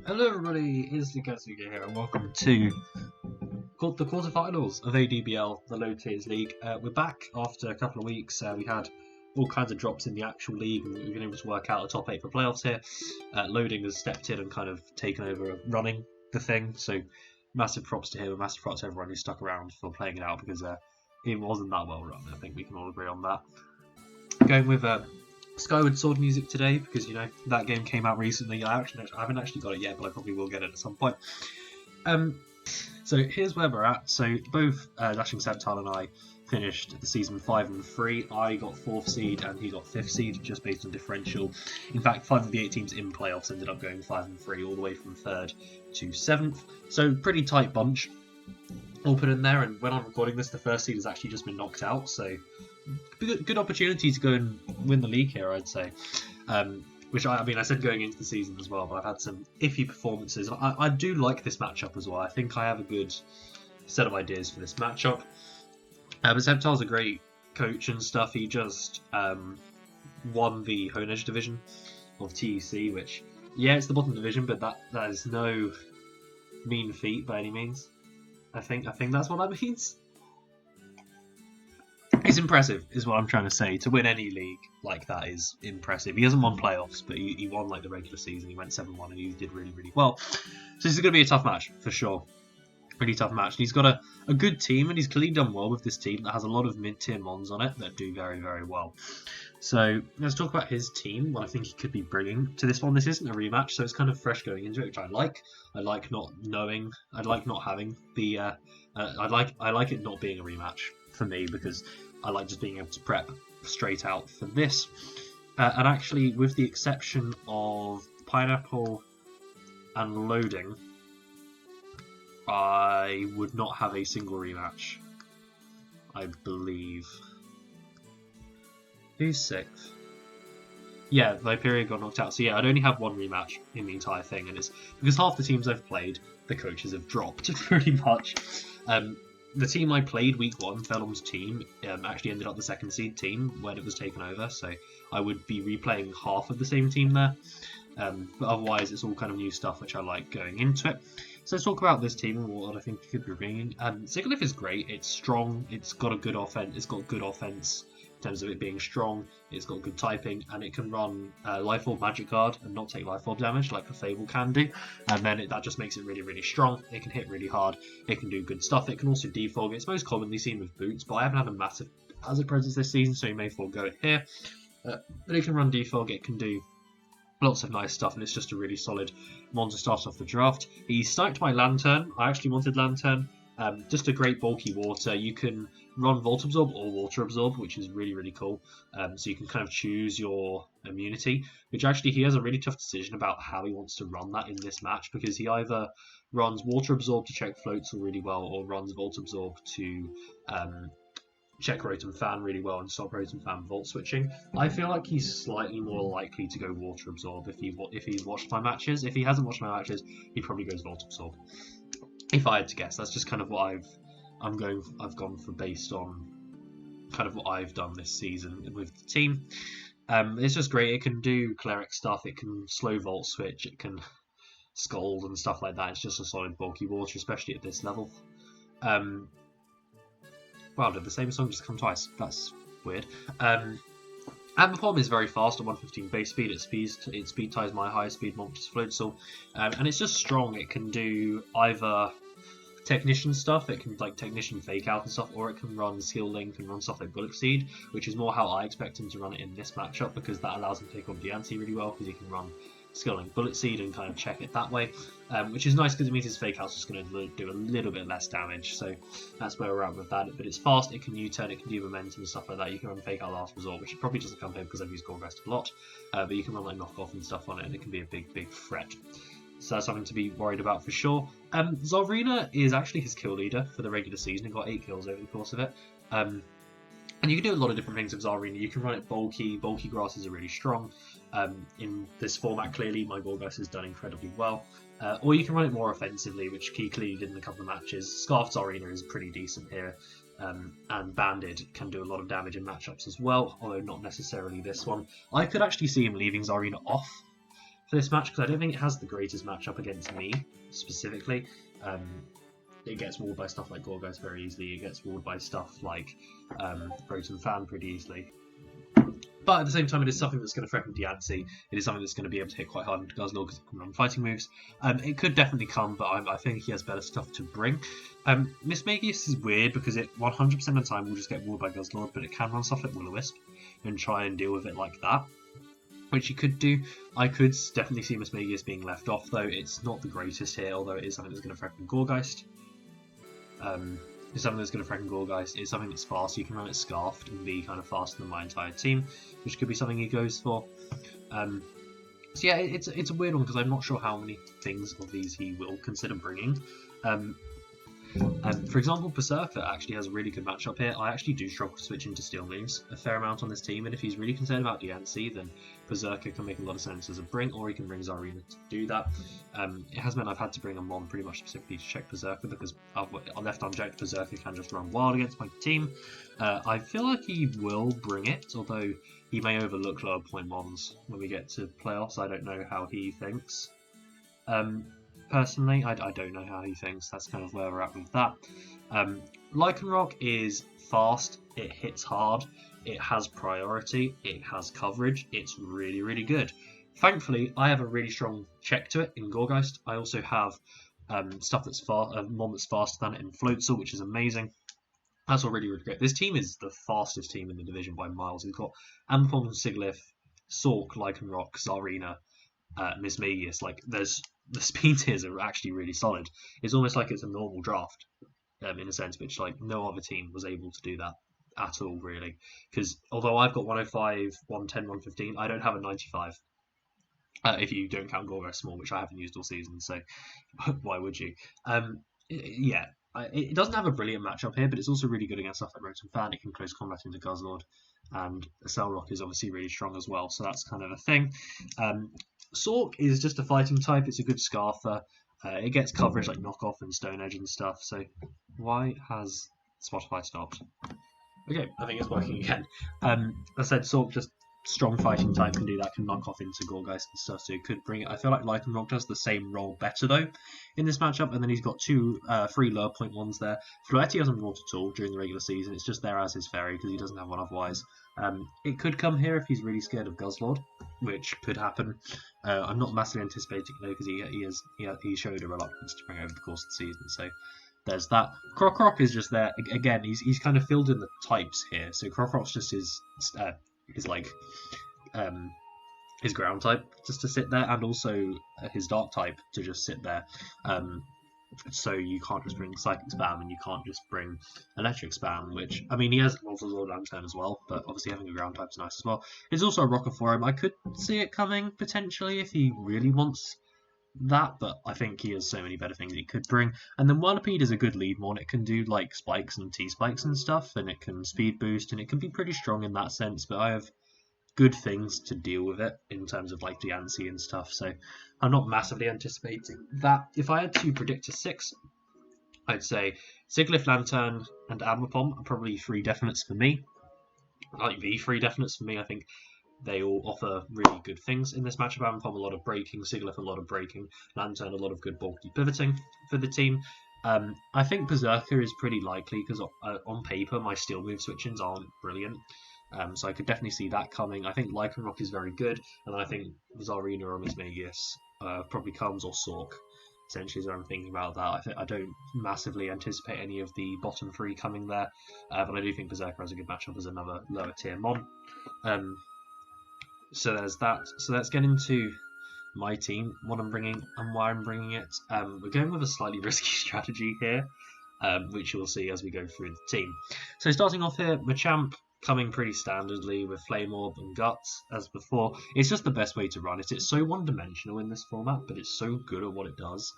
Hello everybody, it's Lucarios here and welcome to the quarterfinals of ADBL, the Low Tiers League. We're back after a couple of weeks. We had all kinds of drops in the actual league and we've been able to work out a top 8 for playoffs here. Loading has stepped in and kind of taken over running the thing, so massive props to him and massive props to everyone who stuck around for playing it out because it wasn't that well run. I think we can all agree on that. Going with Skyward Sword music today because that game came out recently. I haven't actually got it yet, but I probably will get it at some point. So here's where we're at. So both DashingSceptile and I finished the season 5 and 3. I got 4th seed and he got 5th seed just based on differential. In fact, 5 of the 8 teams in playoffs ended up going 5 and 3 all the way from 3rd to 7th. So pretty tight bunch all put in there, and when I'm recording this, the 1st seed has actually just been knocked out, so good opportunity to go and win the league here, I'd say. Which I said going into the season as well, but I've had some iffy performances. I do like this matchup as well. I think I have a good set of ideas for this matchup. But Sceptile's a great coach and stuff. He just won the Hone Edge division of TEC, which, yeah, it's the bottom division, but that is no mean feat by any means. I think that's what that means. It's impressive, is what I'm trying to say. To win any league like that is impressive. He hasn't won playoffs, but he won like the regular season. He went 7-1 and he did really, really well. So this is going to be a tough match, for sure. Really tough match. And he's got a good team, and he's clearly done well with this team that has a lot of mid-tier mons on it that do very, very well. So let's talk about his team, what I think he could be bringing to this one. This isn't a rematch, so it's kind of fresh going into it, which I like. I like not knowing. I like not having the. I like it not being a rematch for me because I like just being able to prep straight out for this. And actually, with the exception of Pineapple and Loading, I would not have a single rematch, I believe. Who's 6th? Yeah, Viperia got knocked out. So yeah, I'd only have one rematch in the entire thing, and it's because half the teams I've played, the coaches have dropped pretty much. The team I played week 1, Vellum's team, actually ended up the 2nd seed team when it was taken over, so I would be replaying half of the same team there. But otherwise, it's all kind of new stuff which I like going into it. So let's talk about this team and what I think it could be bringing. Sigilyth is great. It's strong. It's got a good offense. It's got good offense in terms of it being strong. It's got good typing, and it can run Life Orb Magic Guard and not take Life Orb damage like a Fable can do. And then that just makes it really, really strong. It can hit really hard. It can do good stuff. It can also defog. It's most commonly seen with boots, but I haven't had a massive hazard presence this season, so you may forego it here. But it can run defog. It can do lots of nice stuff, and it's just a really solid mon to start off the draft. He sniped my Lantern. I actually wanted Lantern. Just a great bulky water. You can run Volt Absorb or Water Absorb, which is really, really cool. So you can kind of choose your immunity, which actually he has a really tough decision about how he wants to run that in this match, because he either runs Water Absorb to check Floatzel really well, or runs Volt Absorb to check Rotom Fan really well and stop Rotom Fan Volt switching. I feel like he's slightly more likely to go Water Absorb if he's watched my matches. If he hasn't watched my matches, he probably goes Volt Absorb. If I had to guess, that's just kind of what I've gone for based on kind of what I've done this season with the team. It's just great. It can do cleric stuff. It can slow Volt Switch. It can scold and stuff like that. It's just a solid bulky water, especially at this level. Wow, did the same song just come twice? That's weird. And the Palm is very fast at 115 base speed. It speed ties my highest speed monster's Floatzel. And it's just strong. It can do either Technician stuff, it can like Technician Fake Out and stuff, or it can run Skill Link and run stuff like Bullet Seed, which is more how I expect him to run it in this matchup, because that allows him to take on Diancie really well, because he can run Skill Link Bullet Seed and kind of check it that way, which is nice because it means his Fake Out's just going to do a little bit less damage, so that's where we're at with that. But it's fast, it can U-turn, it can do momentum and stuff like that. You can run Fake Out Last Resort, which probably doesn't come here because I've used Gold Rest a lot, but you can run like Knockoff and stuff on it, and it can be a big, big threat. So that's something to be worried about for sure. Zalrina is actually his kill leader for the regular season. He got 8 kills over the course of it. And you can do a lot of different things with Zalrina. You can run it bulky. Bulky grasses are really strong. In this format, clearly, my Gorgas has done incredibly well. Or you can run it more offensively, which he clearly did in a couple of matches. Scarf Zalrina is pretty decent here. And Banded can do a lot of damage in matchups as well, although not necessarily this one. I could actually see him leaving Zalrina off for this match, because I don't think it has the greatest matchup against me, specifically. It gets walled by stuff like Gorgeist very easily, it gets walled by stuff like Proton Fan pretty easily. But at the same time, it is something that's going to threaten Diancie. It is something that's going to be able to hit quite hard into Guzzlord because it can run fighting moves. It could definitely come, but I think he has better stuff to bring. Mismagius is weird because it 100% of the time will just get walled by Guzzlord, but it can run stuff like Will-O-Wisp and try and deal with it like that, which you could do. I could definitely see Mismagius being left off, though. It's not the greatest here, although it is something that's going to threaten Gorgeist. It's something that's going to threaten Gorgeist. It's something that's fast. You can run it Scarfed and be kind of faster than my entire team, which could be something he goes for. So yeah, it's a weird one because I'm not sure how many things of these he will consider bringing. For example, Berserker actually has a really good matchup here. I actually do struggle to switch into Steel moves a fair amount on this team, and if he's really concerned about Diancie, then Berserker can make a lot of sense as a bring, or he can bring Zarina to do that. It has meant I've had to bring a Mon pretty much specifically to check Berserker, because left unchecked, Berserker can just run wild against my team. I feel like he will bring it, although he may overlook lower point Mons when we get to playoffs. I don't know how he thinks. Personally, I don't know how he thinks. That's kind of where we're at with that. Lycanroc is fast, it hits hard, it has priority, it has coverage, it's really, really good. Thankfully, I have a really strong check to it in Gorgeist. I also have stuff that's Mon that's faster than it in Floatzel, which is amazing. That's all really, really great. This team is the fastest team in the division by miles. We've got Ampon, Sigilyth, Sork, Lycanroc, Zarina, Mismagius. Like, the speed tiers are actually really solid. It's almost like it's a normal draft, in a sense, which like no other team was able to do that at all, really. Because although I've got 105, 110, 115, I don't have a 95. If you don't count Gorgeist Small, which I haven't used all season, so why would you? Yeah, it doesn't have a brilliant matchup here, but it's also really good against stuff like Rotom Fan. It can close combat into Guzzlord, and Cellrock is obviously really strong as well, so that's kind of a thing. Sork is just a fighting type. It's a good Scarfer. It gets coverage like Knockoff and Stone Edge and stuff. So why has Spotify stopped? Okay, I think it's working again. As I said, Sork just strong fighting type, can do that, can knock off into Gorgeist and stuff, so it could bring it. I feel like Lycanroc does the same role better though in this matchup, and then he's got three lower point ones there. Floetti hasn't brought at all during the regular season, it's just there as his fairy because he doesn't have one otherwise. It could come here if he's really scared of Guzzlord, which could happen. I'm not massively anticipating though because he showed a reluctance to bring over the course of the season, so there's that. Crocroc is just there again. He's kind of filled in the types here, so Crocroc's just his ground type just to sit there, and also his dark type to just sit there. So you can't just bring Psychic Spam, and you can't just bring Electric Spam, which, I mean, he has Multi-Lord Lantern as well, but obviously having a ground type is nice as well. There's also a Rocker for him. I could see it coming, potentially, if he really wants that, but I think he has so many better things he could bring. And then Whirlipede is a good lead mon. It can do, like, spikes and T-spikes and stuff, and it can speed boost, and it can be pretty strong in that sense, but I have good things to deal with it in terms of like Diancie and stuff, so I'm not massively anticipating that. If I had to predict a 6, I'd say Sigilyth, Lantern, and Admapom are probably 3 definites for me. Like the 3 definites for me, I think they all offer really good things in this matchup. Admapom a lot of breaking, Sigilyth a lot of breaking, Lantern a lot of good bulky pivoting for the team. I think Berserker is pretty likely because on paper my steel move switch-ins aren't brilliant. So I could definitely see that coming. I think Lycanroc is very good, and I think Zarina or Mismagius probably comes, or Sork, essentially, is what I'm thinking about that. I don't massively anticipate any of the bottom 3 coming there, but I do think Berserker has a good matchup as another lower tier mon. So there's that. So let's get into my team, what I'm bringing and why I'm bringing it. We're going with a slightly risky strategy here, which you'll see as we go through the team. So starting off here, Machamp coming pretty standardly with Flame Orb and Guts as before. It's just the best way to run it. It's so one-dimensional in this format, but it's so good at what it does.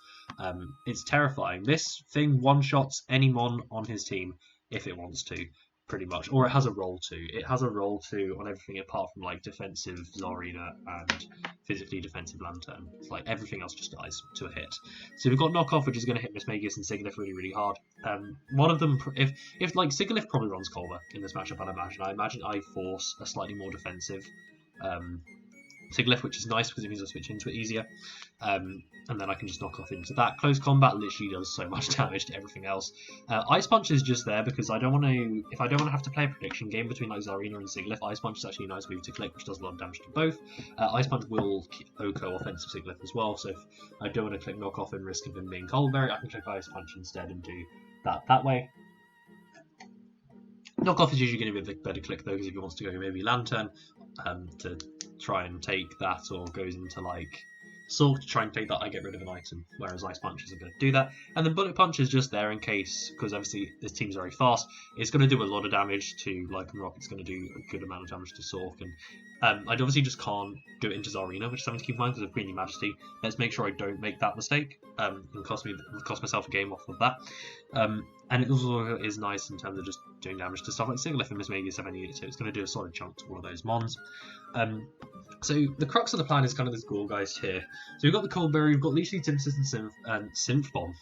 It's terrifying. This thing one-shots any mon on his team if it wants to, pretty much. Or it has a role to. It has a role to on everything apart from like defensive Zarina and physically defensive Lantern. It's like everything else just dies to a hit. So we've got Knockoff, which is going to hit Mismagius and Sigilyth really, really hard. One of them, if like Sigilyth probably runs Colbur in this matchup, I imagine I force a slightly more defensive Sigilyth, which is nice because it means I switch into it easier. And then I can just knock off into that. Close combat literally does so much damage to everything else. Ice Punch is just there because I don't want to. If I don't want to have to play a prediction game between like Zarina and Sigilyth, Ice Punch is actually a nice move to click, which does a lot of damage to both. Ice Punch will OHKO offensive Sigilyth as well, so if I don't want to click knock off and risk of him being Coldberry, I can click Ice Punch instead and do that way. Knock off is usually going to be a better click though, because if he wants to go maybe Lantern to try and take that, or goes into like Sword to try and take that, I get rid of an item, whereas Ice Punch isn't going to do that. And then Bullet Punch is just there in case, because obviously this team's very fast, it's going to do a lot of damage to Lycanroc, it's going to do a good amount of damage to Sork, and I obviously just can't do it into Zarina, which is something to keep in mind because of Queenly Majesty. Let's make sure I don't make that mistake, and cost myself a game off of that. And it also is nice in terms of just doing damage to stuff like Sigilyth and Mismagius if I need it to. It's going to do a solid chunk to all of those mons. So the crux of the plan is kind of this Gourgeist here. So we've got the Coldberry, we've got Leech Seed, Synthesis, and Synth Bomb.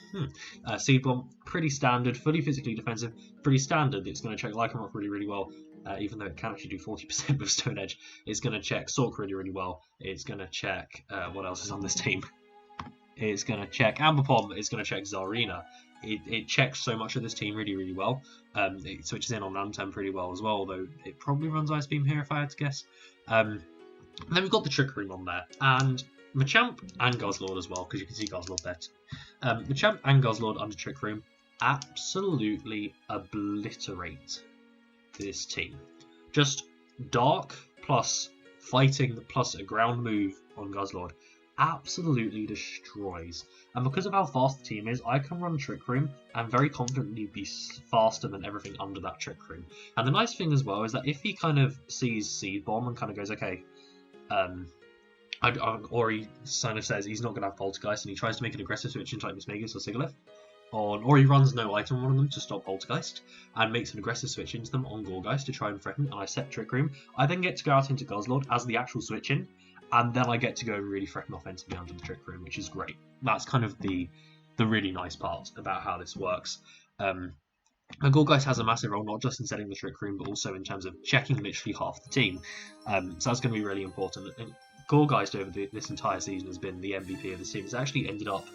Seed Bomb, pretty standard, fully physically defensive, pretty standard. It's going to check Lycanroc really, really well, even though it can actually do 40% with Stone Edge. It's going to check Sork really, really well. It's going to check, what else is on this team? It's going to check Ambipom, it's going to check Zarina. It checks so much of this team really, really well. It switches in on Lantern pretty well as well, although it probably runs Ice Beam here if I had to guess. And then we've got the Trick Room on there, and Machamp and Guzzlord as well, because you can see Guzzlord there too. Machamp and Guzzlord under Trick Room absolutely obliterate this team. Just Dark plus Fighting plus a ground move on Guzzlord absolutely destroys. And because of how fast the team is, I can run Trick Room and very confidently be faster than everything under that Trick Room. And the nice thing as well is that if he kind of sees Seed Bomb and kind of goes, okay, or he kind of says he's not going to have Poltergeist and he tries to make an aggressive switch into like Mismagius or Sigilyth, or he runs no item on one of them to stop Poltergeist and makes an aggressive switch into them on Gourgeist to try and threaten, and I set Trick Room, I then get to go out into Guzzlord as the actual switch in, and then I get to go and really threaten offensively under the Trick Room, which is great. That's kind of the really nice part about how this works. And Gourgeist has a massive role, not just in setting the Trick Room, but also in terms of checking literally half the team. So that's going to be really important. And Gourgeist over this entire season has been the MVP of the team. It's actually ended up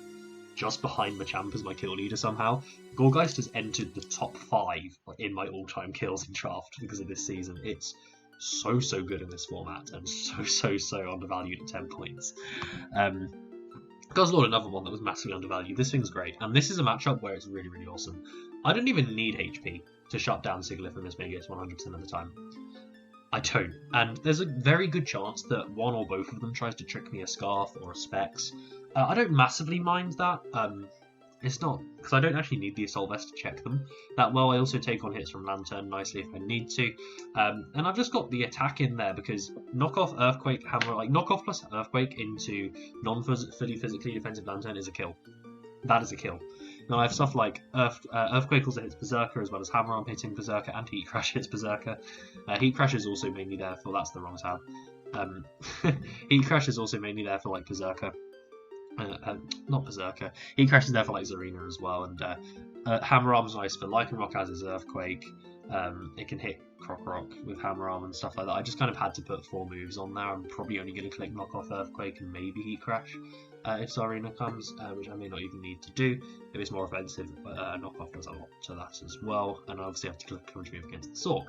just behind Machamp as my kill leader somehow. Gourgeist has entered the top 5 in my all-time kills in draft because of this season. It's so good in this format and so undervalued at 10 points. Guzzlord, another one that was massively undervalued. This thing's great, and this is a matchup where it's really, really awesome. I don't even need HP to shut down Sigilyth and Mismagius 100% of the time. I don't, and there's a very good chance that one or both of them tries to trick me a Scarf or a Specs. I don't massively mind that. It's not, because I don't actually need the Assault Vest to check them that well. I also take on hits from Lantern nicely if I need to. And I've just got the attack in there because knock off Earthquake, Hammer, like knock off plus Earthquake into non-fully physically defensive Lantern is a kill. That is a kill. Now I have stuff like Earthquake also hits Berserker, as well as Hammer Arm hitting Berserker, and Heat Crash hits Berserker. Heat Crash is also mainly there for, that's the wrong tab. Heat Crash is also mainly there for like Berserker. Not Berserker. Heat Crash is there for like Zarina as well, and Hammer Arm's nice for Lycanroc as his Earthquake. It can hit Crocroc with Hammer Arm and stuff like that. I just kind of had to put 4 moves on there. I'm probably only going to click Knock Off Earthquake and maybe Heat Crash if Zarina comes, which I may not even need to do if it's more offensive. Knock Off does a lot to that as well, and I obviously have to click Counter Move against the Sork.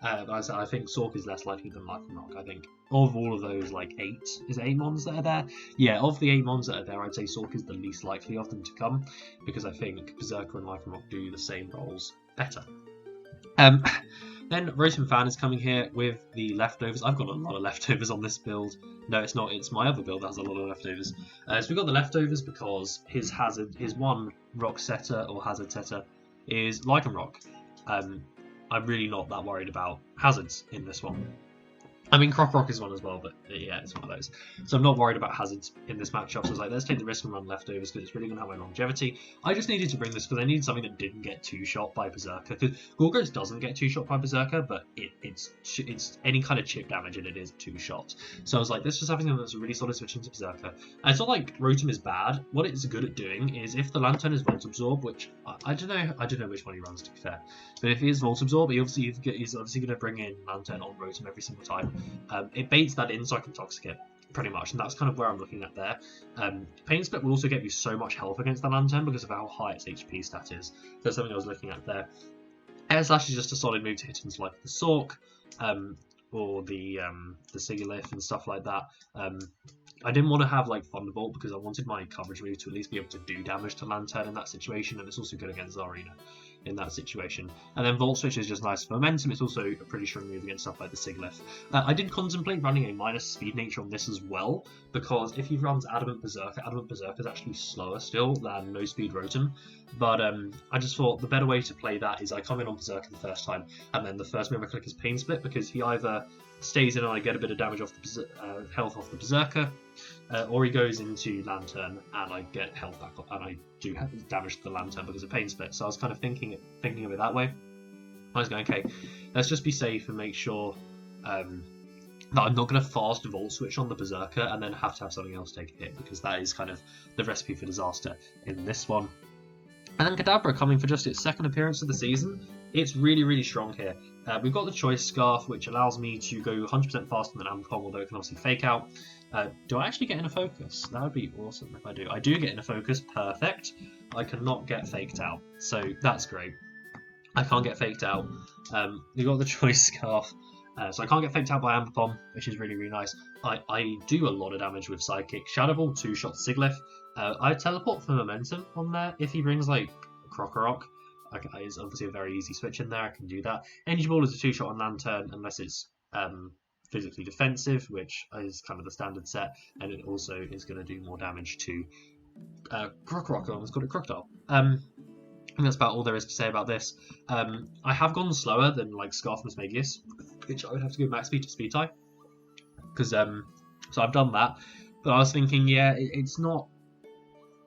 But I think Sork is less likely than Lycanroc. I think of all of those, like 8, is it 8 mons that are there? Yeah, of the 8 mons that are there, I'd say Sork is the least likely of them to come, because I think Berserker and Lycanroc do the same roles better. Then Rotom Fan is coming here with the leftovers. I've got a lot of leftovers on this build. No, it's not. It's my other build that has a lot of leftovers. So we've got the leftovers because his one rock setter or hazard setter is Lycanroc. I'm really not that worried about hazards in this one. I mean, Crocroc is one as well, but yeah, it's one of those. So I'm not worried about hazards in this matchup. So I was like, let's take the risk and run leftovers because it's really going to have my longevity. I just needed to bring this because I needed something that didn't get 2-shot by Berserker. Because Gourgeist doesn't get 2-shot by Berserker, but it's any kind of chip damage and it is 2-shot. So I was like, let's just have something that's a really solid switch into Berserker. And it's not like Rotom is bad. What it's good at doing is if the Lantern is Volt Absorb, which I don't know which one he runs to be fair, but if he is Volt Absorb, he's obviously going to bring in Lantern on Rotom every single time. It baits that in so I can Toxic it. pretty much, and that's kind of where I'm looking at there. Pain Split will also get you so much health against the Lantern because of how high its HP stat is. That's something I was looking at there. Air Slash is just a solid move to hit into like the Sork, or the Sigilyth and stuff like that. I didn't want to have like Thunderbolt because I wanted my coverage move to at least be able to do damage to Lantern in that situation, and it's also good against Zarina in that situation. And then Volt Switch is just nice for momentum. It's also a pretty strong move against stuff like the Sigilyth. I did contemplate running a minus speed nature on this as well, because if he runs Adamant Berserker is actually slower still than No Speed Rotom. But I just thought the better way to play that is I come in on Berserker the first time, and then the first move I click is Pain Split, because he either stays in and I get a bit of damage off the health off the Berserker, or he goes into Lantern and I get health back up, and I do damage to the Lantern because of Pain Split. So I was kind of thinking of it that way. I was going, okay, let's just be safe and make sure that I'm not going to fast Volt Switch on the Berserker and then have to have something else take a hit, because that is kind of the recipe for disaster in this one. And then Kadabra coming for just its second appearance of the season. It's really, really strong here. We've got the Choice Scarf, which allows me to go 100% faster than Ampom, although it can obviously fake out. Do I actually get in a focus? That would be awesome if I do. I do get in a focus, perfect. I cannot get faked out, so that's great. I can't get faked out. We've got the Choice Scarf, so I can't get faked out by Ampom, which is really, really nice. I do a lot of damage with Psychic. Shadow Ball, 2-shot Sigilyth. I teleport for momentum on there. If he brings like Krokorok, it's obviously a very easy switch in there. I can do that. Energy Ball is a 2-shot on Lantern unless it's physically defensive, which is kind of the standard set, and it also is going to do more damage to Krokorok. I almost called it Crocodile. I think that's about all there is to say about this. I have gone slower than like Scarf Mismagius, which I would have to go max speed to speed tie, because so I've done that. But I was thinking, yeah, it's not.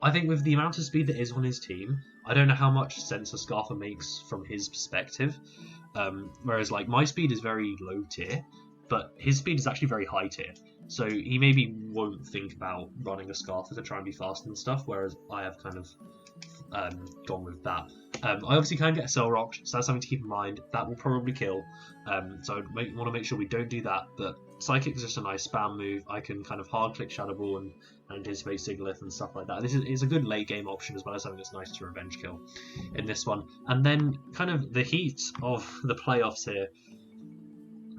I think with the amount of speed that is on his team, I don't know how much sense a Scarfer makes from his perspective. Whereas like my speed is very low tier, but his speed is actually very high tier. So he maybe won't think about running a Scarfer to try and be fast and stuff, whereas I have kind of gone with that. I obviously can get a Cell Rock, so that's something to keep in mind. That will probably kill, so I want to make sure we don't do that. But Psychic is just a nice spam move. I can kind of hard click Shadow Ball and anticipate Sigilyth and stuff like that. This is a good late game option as well as something that's nice to revenge kill in this one. And then kind of the heat of the playoffs here.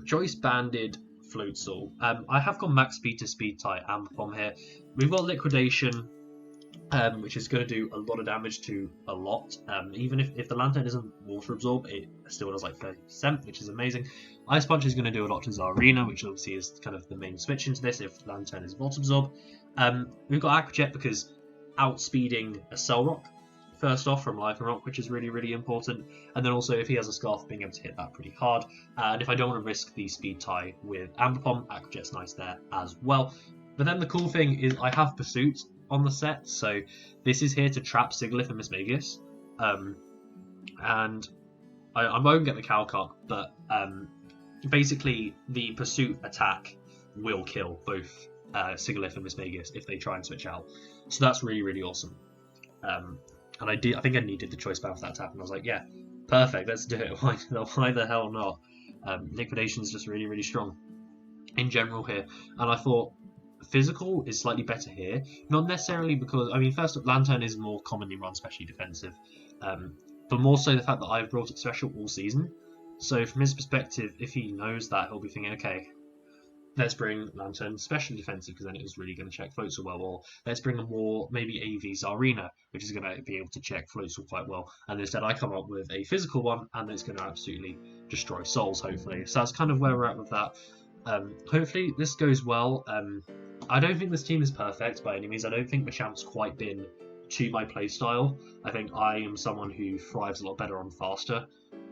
Choice Banded Floatzel. I have gone max speed to speed tie Ampom here. We've got Liquidation, which is going to do a lot of damage to a lot. Even if the Lantern isn't Water Absorb, it still does like 30%, which is amazing. Ice Punch is going to do a lot to Zarina, which obviously is kind of the main switch into this if Lantern is Water Absorb. We've got Aqua Jet because outspeeding a Cell Rock, first off, from Life and Rock, which is really, really important. And then also if he has a Scarf, being able to hit that pretty hard. And if I don't want to risk the speed tie with Ampom, Aqua Jet's nice there as well. But then the cool thing is I have Pursuit on the set, so this is here to trap Sigilyth and Mismagius. And I won't get the Calcock, but basically the Pursuit attack will kill both Sigilyth and Mismagius if they try and switch out. So that's really, really awesome. And I think I needed the choice band for that to happen. I was like, yeah, perfect, let's do it. Why the hell not? Liquidation is just really, really strong in general here. And I thought physical is slightly better here. Not necessarily because, I mean, first up, Lantern is more commonly run specially defensive. But more so the fact that I've brought it special all season. So from his perspective, if he knows that, he'll be thinking, okay, let's bring Lantern specially defensive because then it was really going to check Floatzel well, or let's bring a more maybe AV Zarina, which is going to be able to check Floatzel quite well. And instead I come up with a physical one and it's going to absolutely destroy souls, hopefully. So that's kind of where we're at with that. Hopefully this goes well. I don't think this team is perfect by any means. I don't think Machamp's quite been to my playstyle. I think I am someone who thrives a lot better on faster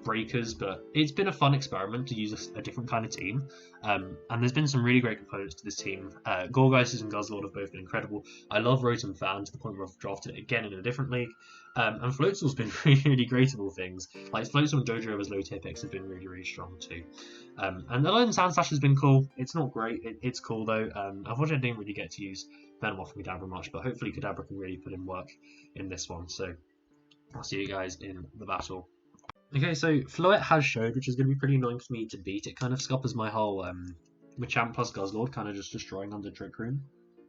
breakers, but it's been a fun experiment to use a different kind of team. And there's been some really great components to this team. Gorgeisters and Guzzlord have both been incredible. I love Rotom Fan to the point where I've drafted it again in a different league. And Floatzel's been really, really great at all things. Like Floatzel and Dojo as low tier picks have been really, really strong too. And the Lone Sand Slash has been cool. It's not great. It's cool though. Unfortunately, I didn't really get to use Venomoth and Kadabra much, but hopefully Kadabra can really put in work in this one. So I'll see you guys in the battle. Okay, so Floette has showed, which is going to be pretty annoying for me to beat. It kind of scuppers my whole Machamp plus Guzzlord, kind of just destroying under Trick Room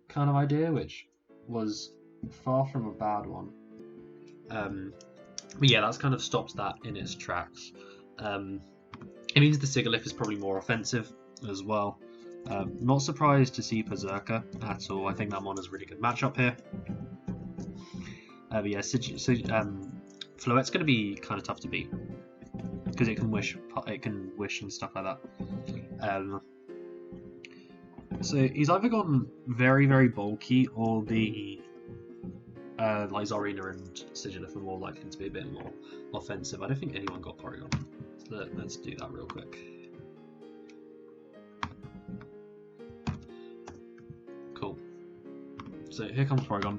kind of idea, which was far from a bad one. But yeah, that's kind of stopped that in its tracks. It means the Sigilyth is probably more offensive as well. Not surprised to see Berserker at all. I think that mono's a really good matchup here. But yeah, Floette's going to be kind of tough to beat because it can wish and stuff like that. So he's either gone very, very bulky, or the like Zarina and Sigilyth are more likely to be a bit more offensive. I don't think anyone got Porygon. So let's do that real quick. Cool. So here comes Porygon.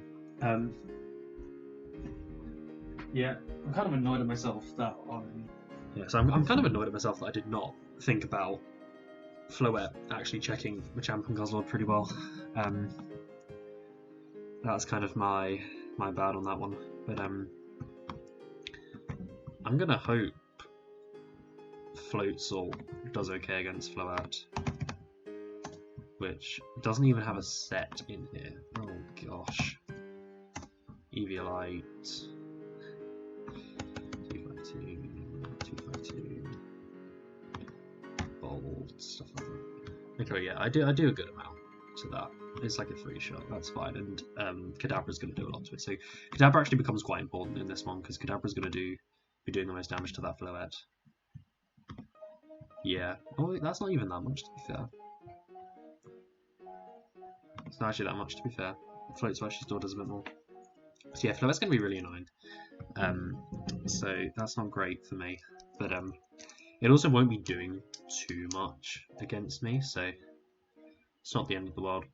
Yeah, I'm kind of annoyed at myself that I'm kind of annoyed at myself that I did not think about Floette actually checking Machamp and Guzzlord pretty well. That's kind of my bad on that one. But I'm gonna hope Floatzel does okay against Floette, which doesn't even have a set in here. Oh gosh. Eviolite. 252. Bold, stuff like that. Okay, yeah, I do a good amount to that. It's like a 3-shot, that's fine, and Kadabra's going to do a lot to it. So Kadabra actually becomes quite important in this one, because Kadabra's going to be doing the most damage to that Floette. Yeah, oh, that's not even that much, to be fair. It's not actually that much, to be fair. Floatzel actually still does a bit more. So yeah, Floette's going to be really annoying. So that's not great for me, but it also won't be doing too much against me, so it's not the end of the world.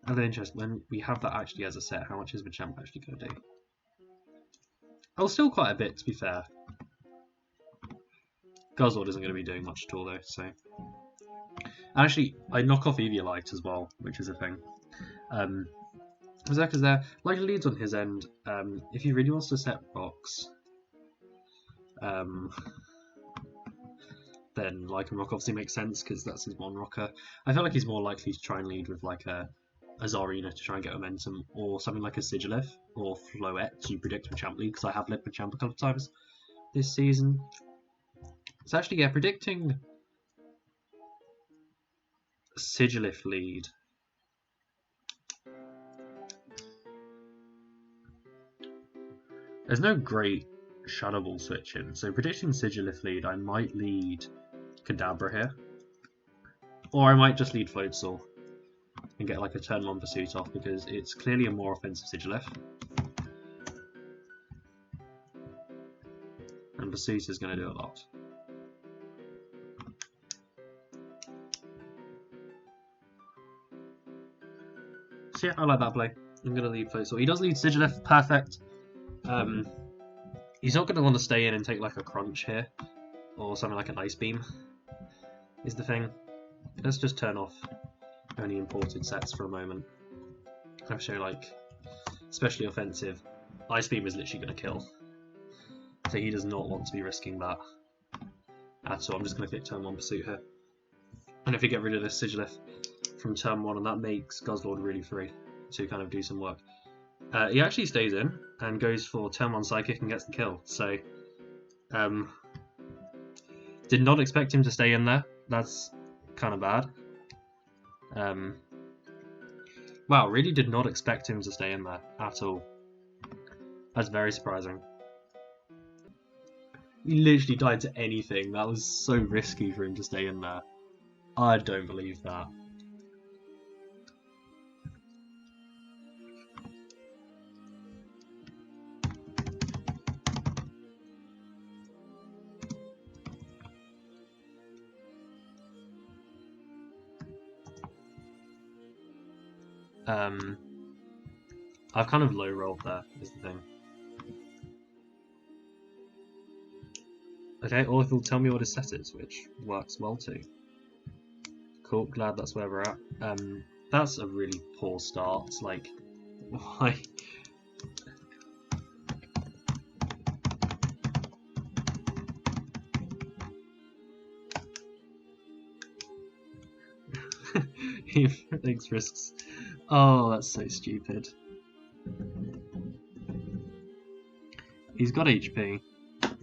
Other interest, when we have that actually as a set, how much is Machamp actually going to do? Oh, still quite a bit, to be fair. Guzzlord isn't going to be doing much at all, though, so... Actually, I knock off Eviolite as well, which is a thing. Berserker's there. Like Leeds on his end, if he really wants to set rocks, then Lycan Rock obviously makes sense because that's his one rocker. I feel like he's more likely to try and lead with like a Zarina to try and get momentum, or something like a Sigilyth or Floette to predict Machamp lead, because I have led Machamp a couple of times this season. So actually, yeah, predicting Sigilyth lead. There's no great Shadow Ball switch in, so predicting Sigilyth lead, I might lead Kadabra here. Or I might just lead Floatzel and get like a turn 1 Pursuit off, because it's clearly a more offensive Sigilyth. And Pursuit is going to do a lot. So yeah, I like that play. I'm going to lead Floatzel. He does lead Sigilyth, perfect. He's not going to want to stay in and take like a crunch here, or something like an Ice Beam, is the thing. Let's just turn off only imported sets for a moment. I'll show like, especially offensive, Ice Beam is literally going to kill. So he does not want to be risking that at all. I'm just going to click turn 1 Pursuit here. And if we get rid of this Sigilyth from turn 1, and that makes Guzzlord really free to kind of do some work. He actually stays in and goes for turn 1 Psychic and gets the kill. So, did not expect him to stay in there. That's kind of bad. Wow, really did not expect him to stay in there at all. That's very surprising. He literally died to anything. That was so risky for him to stay in there. I don't believe that. I've kind of low rolled there, is the thing. Okay, or if he'll tell me what his set is, which works well too. Cool, glad that's where we're at. That's a really poor start. Like, why? He thinks risks. Oh, that's so stupid. He's got HP,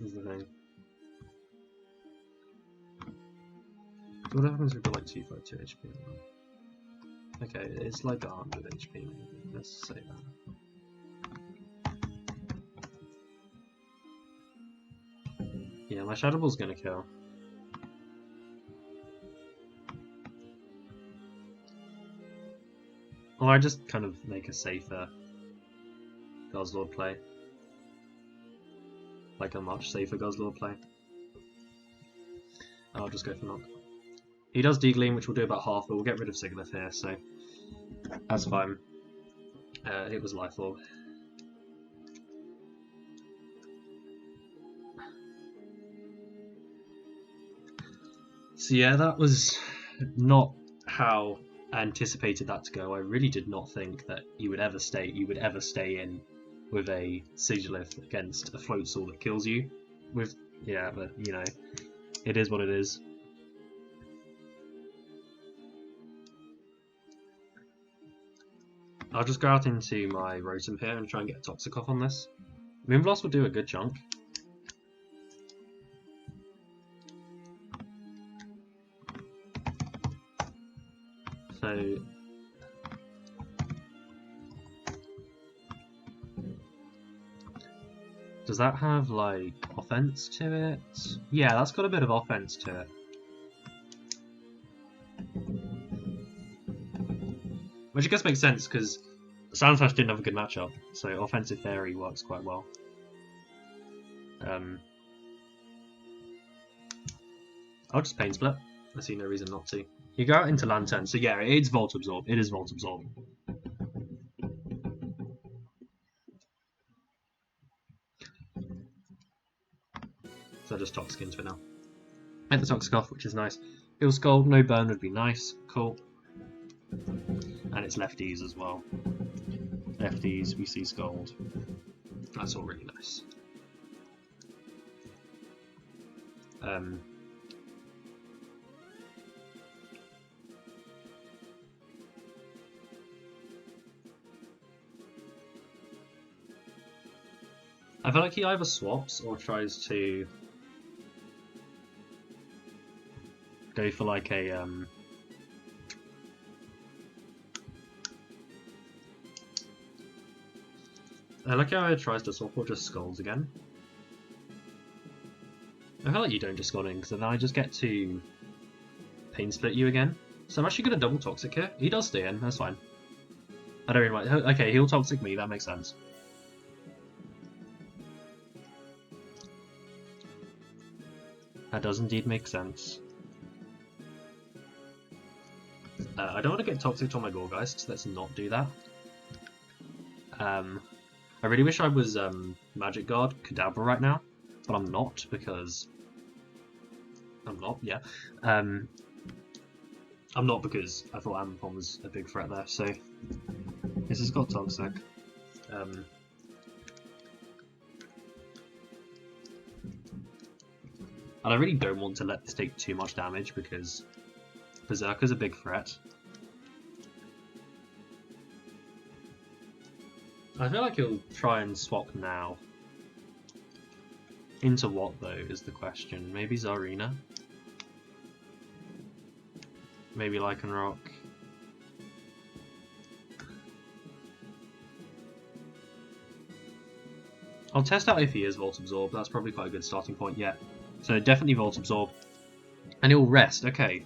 is the thing. So what happens if we got like 252 HP? Okay, it's like 100 HP maybe. Let's say that. Yeah, my Shadow Ball's gonna kill. Or I just kind of make a safer Guzzlord play. Like a much safer Guzzlord play. I'll just go for knock. He does Degleam, which will do about half, but we'll get rid of Sigilyth here, so that's fine. It was Life Orb. So yeah, that was not how I anticipated that to go. I really did not think that you would ever stay in with a Sigilyth against a Floatzel that kills you. Yeah, but you know, it is what it is. I'll just go out into my Rotom here and try and get a Toxic off on this. Moonblast will do a good chunk. So does that have like offense to it? Yeah, that's got a bit of offense to it. Which I guess makes sense because Sandslash didn't have a good matchup, so Offensive Fairy works quite well. I'll just Pain Split. I see no reason not to. You go out into Lantern, so yeah, it's Volt Absorb. It is Volt Absorb. So just Toxic into it now. Get the Toxic off, which is nice. Heal Scald, no burn would be nice. Cool. And it's lefties as well. Lefties, we see Scald. That's all really nice. I feel like he either swaps or tries to go for like a I like how it tries to swap or just Skulls again. I feel like you don't just Scald in because then I just get to Pain Split you again. So I'm actually going to double Toxic here. He does stay in, that's fine. I don't really like. Okay, he'll Toxic me, that makes sense. That does indeed make sense. I don't want to get Toxic on my Gorgeist, so let's not do that. I really wish I was Magic Guard Kadabra right now, but I'm not because I'm not. Yeah, I'm not because I thought Ampon was a big threat there. So this has got Toxic. And I really don't want to let this take too much damage because Berserker's a big threat. I feel like he'll try and swap now. Into what though is the question. Maybe Zarina? Maybe Lycanroc? I'll test out if he is Volt Absorb. That's probably quite a good starting point, yeah. So definitely Volt Absorb. And he'll rest, okay.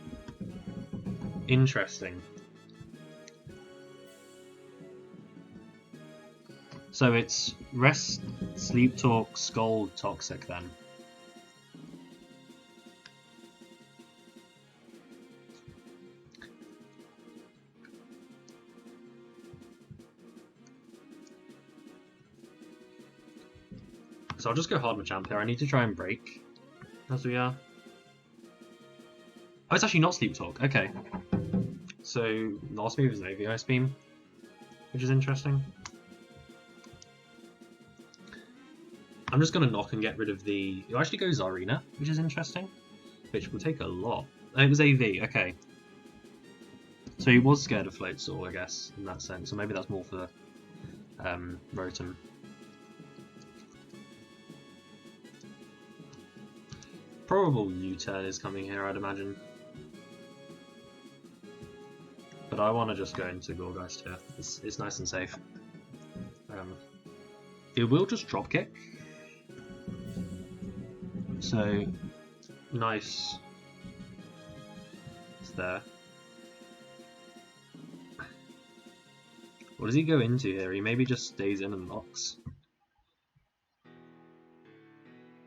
Interesting. So it's Rest, Sleep Talk, Scald, Toxic then. So I'll just go hard Machamp here. I need to try and break. As we are. Oh, it's actually not Sleep Talk. Okay. So last move is an AV Ice Beam, which is interesting. I'm just going to knock and get rid of the... It actually goes Zarina, which is interesting. Which will take a lot. Oh, it was AV, okay. So he was scared of Float Soul, I guess, in that sense. So maybe that's more for Rotom. Probable U-turn is coming here, I'd imagine. But I want to just go into Gourgeist here. It's nice and safe. It will just drop kick. So, nice. It's there. What does he go into here? He maybe just stays in and knocks.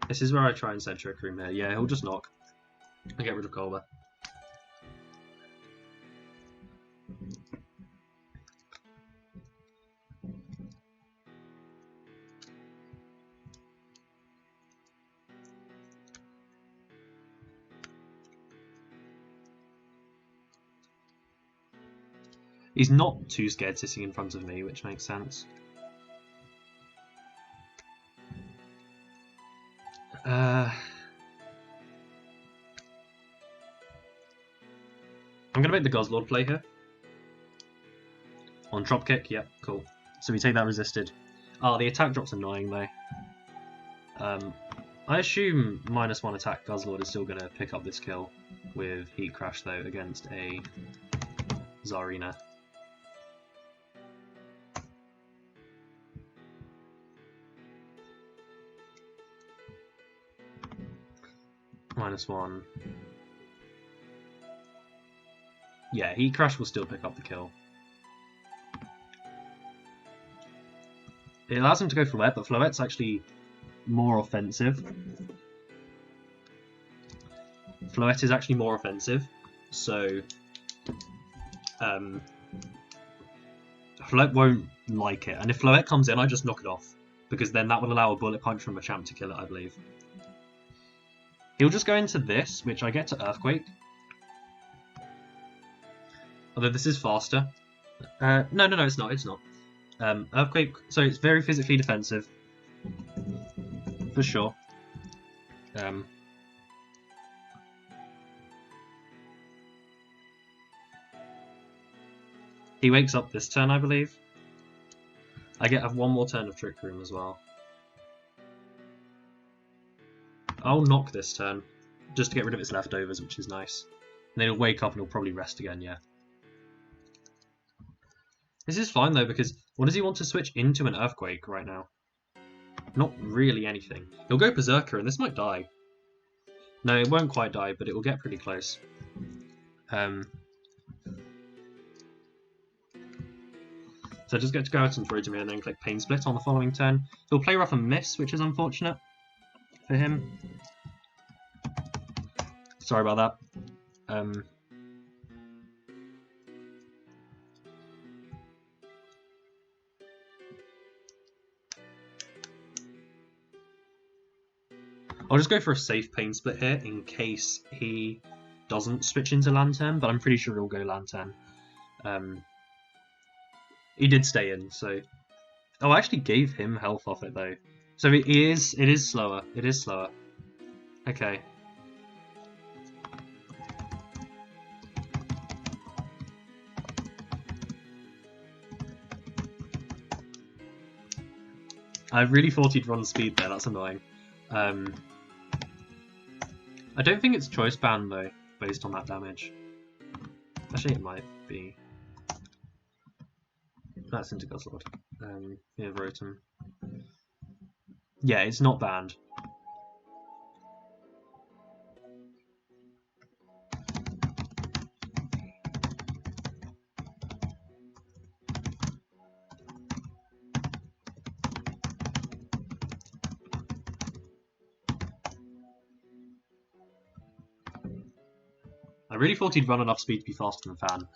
This is where I try and send Trick Room here. Yeah, he'll just knock. I get rid of Colbur. He's not too scared sitting in front of me, which makes sense. I'm going to make the Guzzlord play here. On drop kick, yep, cool. So we take that resisted. Oh, the attack drop's annoying though. I assume -1 attack Guzzlord is still going to pick up this kill with Heat Crash though against a Zarina. -1. Yeah, Heat Crash will still pick up the kill. It allows him to go Floette, but Floette's actually more offensive. Floette is actually more offensive, so Floette won't like it. And if Floette comes in, I just knock it off, because then that will allow a Bullet Punch from Machamp to kill it, I believe. He'll just go into this, which I get to Earthquake. Although this is faster. No, it's not. It's not. Earthquake, so it's very physically defensive. For sure. He wakes up this turn, I believe. I have one more turn of Trick Room as well. I'll knock this turn, just to get rid of its leftovers, which is nice. And then he'll wake up and he'll probably rest again, yeah. This is fine though, because what does he want to switch into an Earthquake right now? Not really anything. He'll go Berserker and this might die. No, it won't quite die, but it will get pretty close. So I just get to go out and throw to me and then click Pain Split on the following turn. He'll play Rough and Miss, which is unfortunate for him. Sorry about that. I'll just go for a safe Pain Split here in case he doesn't switch into Lantern, but I'm pretty sure he'll go Lantern. He did stay in, so... Oh, I actually gave him health off it though. So it is slower. It is slower. Okay. I really thought he'd run speed there, that's annoying. I don't think it's choice band though, based on that damage. Actually it might be. That's into Guzzlord. Yeah, Rotom. Yeah, it's not banned. I really thought he'd run enough speed to be faster than Fan.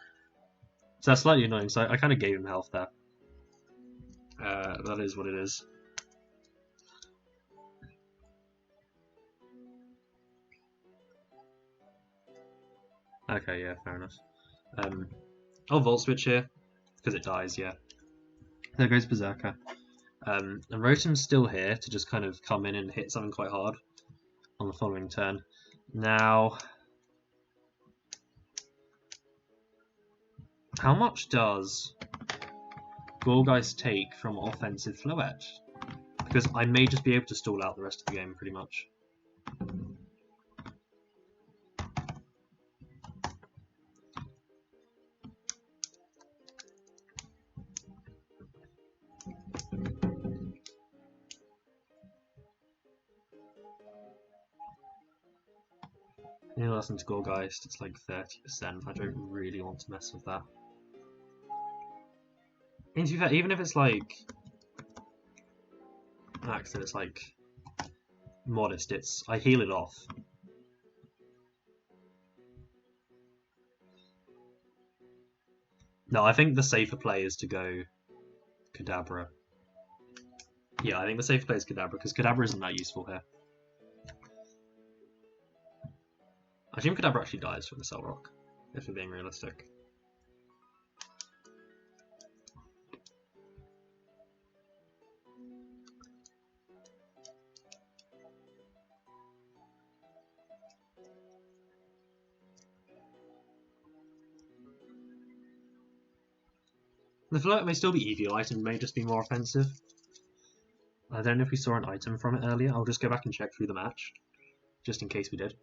So that's slightly annoying, so I kind of gave him health there. That is what it is. Okay, yeah, fair enough. I'll Volt Switch here, because it dies, yeah. There goes Berserker. And Rotom's still here to just kind of come in and hit something quite hard on the following turn. Now... How much does Gorgeist take from offensive Floette? Because I may just be able to stall out the rest of the game pretty much. Any lesson to Gorgeist, it's like 30%. I don't really want to mess with that. And to be fair, even if it's like Max and it's like modest, I heal it off. No, I think the safer play is to go Kadabra. Yeah, I think the safer play is Kadabra, because Kadabra isn't that useful here. I assume Kadabra actually dies from the Cell Rock, if we're being realistic. The Float may still be EV item, may just be more offensive. I don't know if we saw an item from it earlier. I'll just go back and check through the match, just in case we did.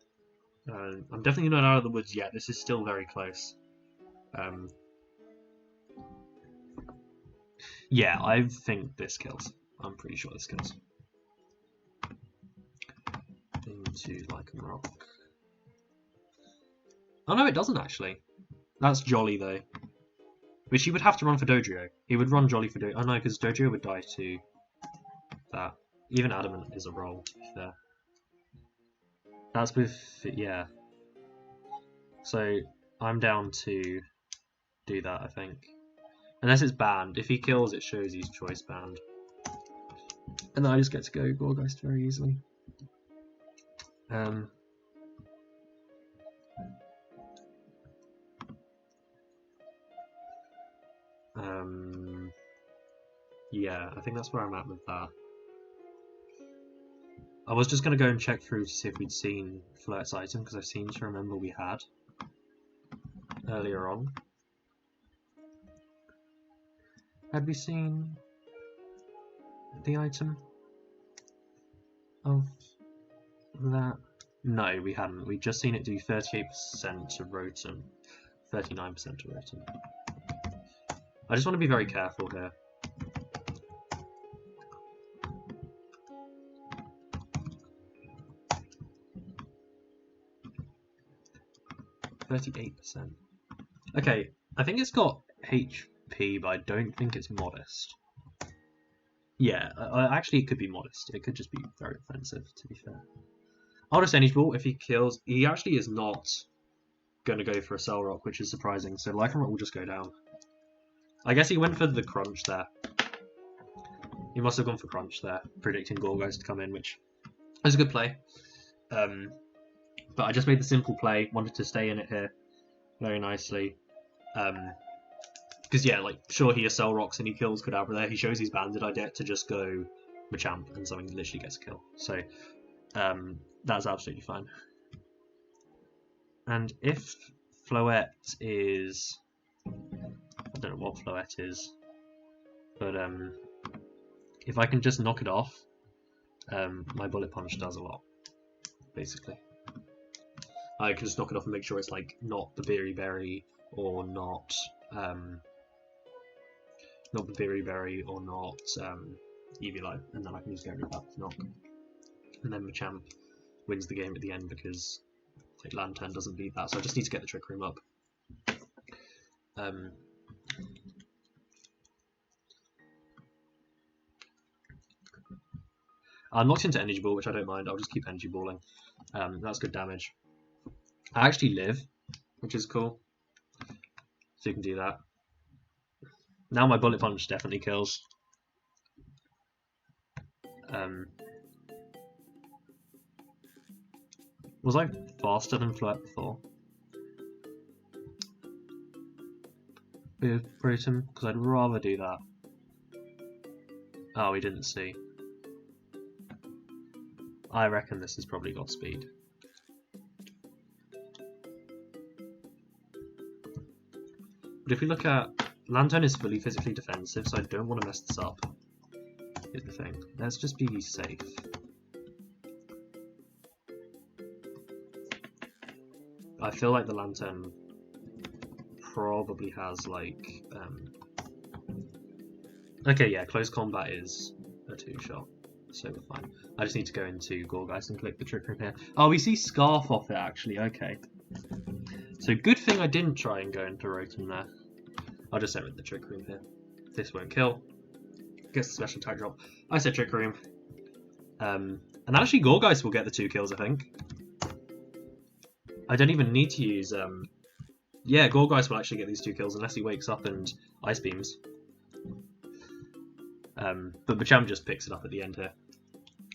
I'm definitely not out of the woods yet. This is still very close. Yeah, I think this kills. I'm pretty sure this kills. Into Lycan Rock. Oh no, it doesn't actually. That's Jolly though. Which he would have to run for Dodrio. He would run Jolly for Dodrio. Oh no, because Dodrio would die to that. Even Adamant is a roll, to be fair. That's with, yeah. So, I'm down to do that, I think. Unless it's banned. If he kills, it shows he's choice banned. And then I just get to go Gorgeist very easily. Yeah, I think that's where I'm at with that. I was just going to go and check through to see if we'd seen Flirt's item, because I seem to remember we had earlier on. Had we seen the item of that? No, we hadn't. We'd just seen it do 38% to Rotom, 39% to Rotom. I just want to be very careful here. %. Okay, I think it's got HP, but I don't think it's modest. Yeah, actually it could be modest. It could just be very offensive, to be fair. I'll just Energy Ball if he kills. He actually is not going to go for a Cell Rock, which is surprising, so Lycan Rock will just go down. I guess he went for the Crunch there. He must have gone for Crunch there, predicting Gorgeist to come in, which is a good play. But I just made the simple play, wanted to stay in it here very nicely. Because, yeah, like, sure, he Cell Rocks and he kills Kadabra there. He shows he's banded. I get to just go Machamp and something literally gets a kill. So, that's absolutely fine. And if Floette is... I don't know what Floette is. But, if I can just knock it off, my Bullet Punch does a lot, basically. I can just knock it off and make sure it's like not the Berry or not the Berry or not Eevee, and then I can just get rid of that knock. And then Machamp wins the game at the end because like Lantern doesn't beat that, so I just need to get the Trick Room up. I'm knocked into Energy Ball, which I don't mind. I'll just keep Energy Balling. That's good damage. I actually live, which is cool. So you can do that. Now my Bullet Punch definitely kills. Was I faster than Flirt before? With Rotom? Because I'd rather do that. Oh, we didn't see. I reckon this has probably got speed. But if we look at Lantern is fully physically defensive, so I don't want to mess this up. Here's the thing. Let's just be safe. I feel like the Lantern probably has like okay, yeah, close combat is a 2-shot, so we're fine. I just need to go into Gorgeist and click the Trick Room here. Oh, we see Scarf off it actually, okay. So good thing I didn't try and go into Rotom there. I'll just enter the Trick Room here. This won't kill. Gets the special attack drop. I said Trick Room. And actually Gorgeist will get the 2 kills, I think. I don't even need to use... yeah, Gorgeist will actually get these 2 kills unless he wakes up and Ice Beams. But Machamp just picks it up at the end here.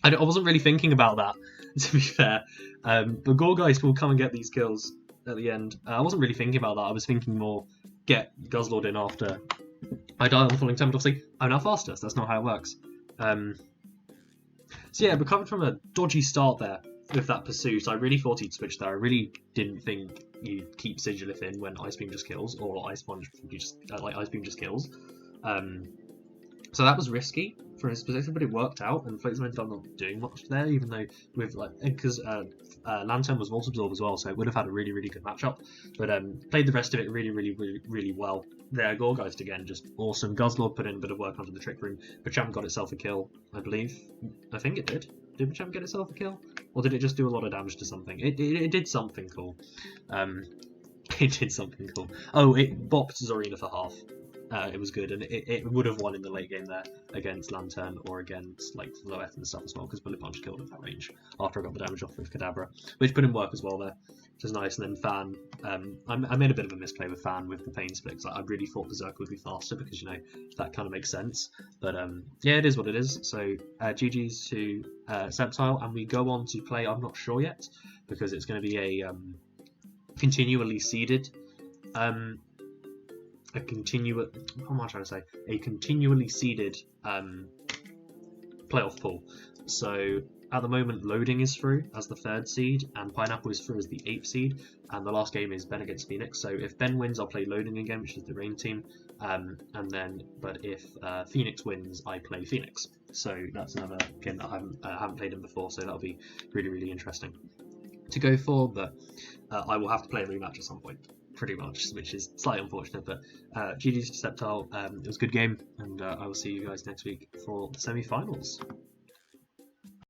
I wasn't really thinking about that, to be fair. But Gorgeist will come and get these kills at the end. I wasn't really thinking about that. I was thinking more get Guzzlord in after I die on the following turn, but obviously I'm now faster, so that's not how it works. So yeah, recovered from a dodgy start there with that pursuit. I really thought he'd switch there. I really didn't think you'd keep Sigilyth in when Ice Beam just kills, or Ice Sponge just like Ice Beam just kills. So that was risky for his position, but it worked out, and Floatzel ended up not doing much there, even though with like because Lantern was Volt Absorb as well, so it would have had a really, really good matchup. But played the rest of it really, really, really, really well. There, Gorgeist again, just awesome. Guzzlord put in a bit of work onto the Trick Room. Machamp got itself a kill, I believe. I think it did. Did Machamp get itself a kill? Or did it just do a lot of damage to something? It did something cool. It did something cool. Oh, it bopped Zorina for half. It was good, and it would have won in the late game there against Lantern or against like Loeth and stuff as well, because Bullet Punch killed at that range after I got the damage off with Kadabra, which put in work as well there, which is nice. And then Fan, I made a bit of a misplay with Fan with the Pain Split. Like, I really thought Berserk would be faster because, you know, that kind of makes sense. But yeah, it is what it is. So GG's to Sceptile, and we go on to play I'm Not Sure Yet, because it's going to be a continually seeded a continually seeded playoff pool. So at the moment, Loading is through as the 3rd seed, and Pineapple is through as the 8th seed, and the last game is Ben against Phoenix. So if Ben wins, I'll play Loading again, which is the rain team, but if Phoenix wins, I play Phoenix. So that's another game that I haven't played him before, so that'll be really, really interesting to go for, but I will have to play a rematch at some point, pretty much, which is slightly unfortunate. But GG's to Sceptile, it was a good game, and I will see you guys next week for the semi-finals.